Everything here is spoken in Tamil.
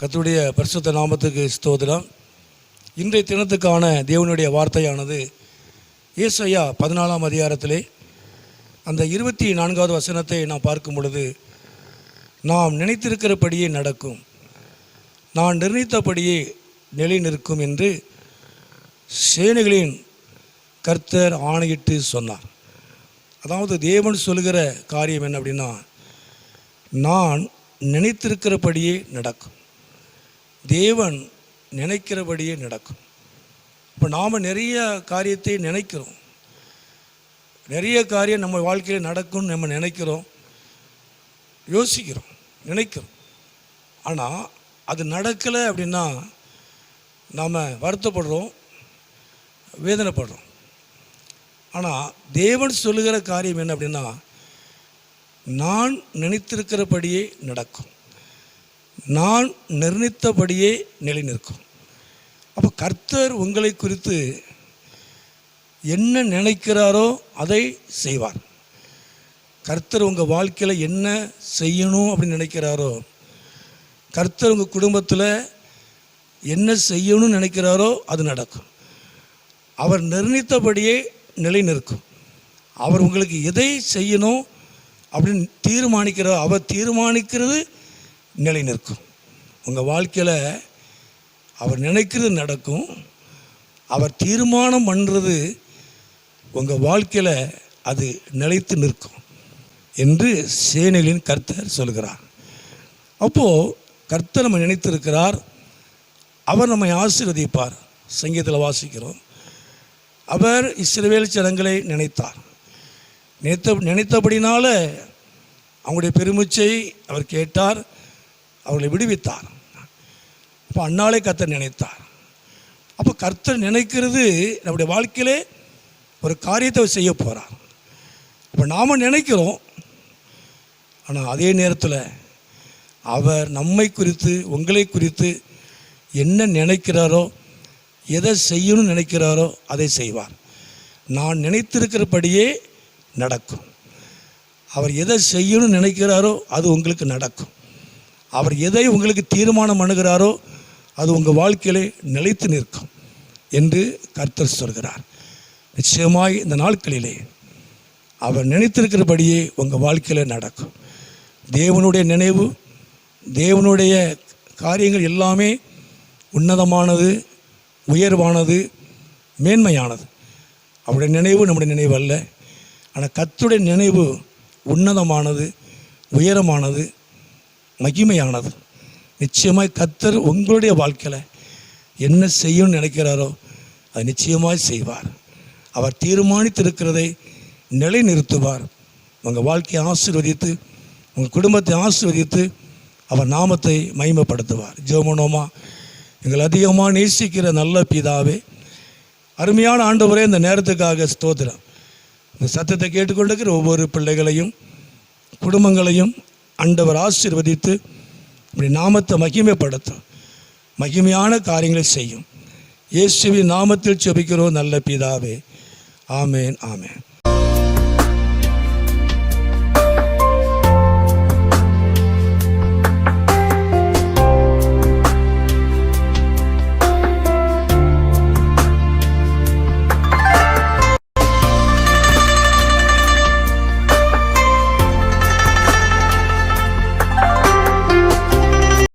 கர்த்தருடைய பரிசுத்த நாமத்துக்கு ஸ்தோத்திரம். இன்றைய தினத்துக்கான தேவனுடைய வார்த்தையானது ஏசாயா 14ஆம் அதிகாரத்திலே அந்த 24வது வசனத்தை நாம் பார்க்கும் பொழுது, நாம் நினைத்திருக்கிறபடியே நடக்கும், நான் நிர்ணயித்தபடியே நிலை நிற்கும் என்று சேனைகளின் கர்த்தர் ஆணையிட்டு சொன்னார். அதாவது தேவன் சொல்லுகிற காரியம் என்ன அப்படின்னா, நான் நினைத்திருக்கிறபடியே நடக்கும், தேவன் நினைக்கிறபடியே நடக்கும். இப்போ நாம் நிறைய காரியத்தை நினைக்கிறோம், நிறைய காரியம் நம்ம வாழ்க்கையில் நடக்கும்னு நம்ம நினைக்கிறோம், யோசிக்கிறோம், நினைக்கிறோம். ஆனால் அது நடக்கலை அப்படின்னா நாம் வருத்தப்படுறோம், வேதனைப்படுறோம். ஆனால் தேவன் சொல்லுகிற காரியம் என்ன அப்படின்னா, நான் நினைத்திருக்கிறபடியே நடக்கும், நான் நிர்ணயித்தபடியே நிலை நிற்கும். அப்போ கர்த்தர் உங்களை குறித்து என்ன நினைக்கிறாரோ அதை செய்வார். கர்த்தர் உங்கள் வாழ்க்கையில் என்ன செய்யணும் அப்படின்னு நினைக்கிறாரோ, கர்த்தர் உங்கள் குடும்பத்தில் என்ன செய்யணும்னு நினைக்கிறாரோ அது நடக்கும். அவர் நிர்ணயித்தபடியே நிலை நிற்கும். அவர் உங்களுக்கு எதை செய்யணும் அப்படின்னு தீர்மானிக்கிறார், அவர் தீர்மானிக்கிறது நிலை நிற்கும். உங்கள் வாழ்க்கையில் அவர் நினைக்கிறது நடக்கும், அவர் தீர்மானம் பண்ணுறது உங்கள் வாழ்க்கையில் அது நிலைத்து நிற்கும் என்று சேனைகளின் கர்த்தர் சொல்கிறார். அப்போது கர்த்தர் நம்ம நினைத்திருக்கிறார், அவர் நம்மை ஆசீர்வதிப்பார். சங்கீதத்தில் வாசிக்கிறோம், அவர் இஸ்ரவேல் ஜனங்களை நினைத்தார், நினைத்தபடினால அவங்களுடைய பெருமூச்சை அவர் கேட்டார், அவர்களை விடுவித்தார். அப்போ அன்னாலே கர்த்தர் நினைத்தார். அப்போ கர்த்தர் நினைக்கிறது நம்முடைய வாழ்க்கையிலே ஒரு காரியத்தை செய்ய போகிறார். அப்போ நாம் நினைக்கிறோம், ஆனால் அதே நேரத்தில் அவர் நம்மை குறித்து உங்களை குறித்து என்ன நினைக்கிறாரோ, எதை செய்யணும்னு நினைக்கிறாரோ அதை செய்வார். நான் நினைத்திருக்கிறபடியே நடக்கும். அவர் எதை செய்யணும்னு நினைக்கிறாரோ அது உங்களுக்கு நடக்கும். அவர் எதை உங்களுக்கு தீர்மானம் பண்ணுகிறாரோ அது உங்கள் வாழ்க்கையிலே நிலைத்து நிற்கும் என்று கர்த்தர் சொல்கிறார். நிச்சயமாய் இந்த நாட்களிலே அவர் நினைத்திருக்கிறபடியே உங்கள் வாழ்க்கையில் நடக்கும். தேவனுடைய நினைவு, தேவனுடைய காரியங்கள் எல்லாமே உன்னதமானது, உயர்வானது, மேன்மையானது. அவருடைய நினைவு நம்முடைய நினைவு அல்ல. ஆனால் கர்த்தருடைய நினைவு உன்னதமானது, உயரமானது, மகிமையானது. நிச்சயமாய் கர்த்தர் உங்களுடைய வாழ்க்கையில் என்ன செய்யணும்னு நினைக்கிறாரோ அது நிச்சயமாய் செய்வார். அவர் தீர்மானித்திருக்கிறதை நிலை நிறுத்துவார். உங்கள் வாழ்க்கையை ஆசீர்வதித்து, உங்கள் குடும்பத்தை ஆசீர்வதித்து அவர் நாமத்தை மகிமைப்படுத்துவார். ஜெபமனோமா. எங்கள் அதிகமாக நேசிக்கிற நல்ல பிதாவே, அருமையான ஆண்டவரே, இந்த நேரத்துக்காக ஸ்தோத்திரம். இந்த சத்தத்தை கேட்டுக்கொண்டிருக்கிற ஒவ்வொரு பிள்ளைகளையும் குடும்பங்களையும் ஆண்டவர் ஆசீர்வதித்து இப்படி நாமத்தை மகிமைப்படுத்தும், மகிமையான காரியங்களை செய்யும். இயேசுவின் நாமத்தில் ஜெபிக்கிறோம் நல்ல பிதாவே. ஆமேன், ஆமேன்.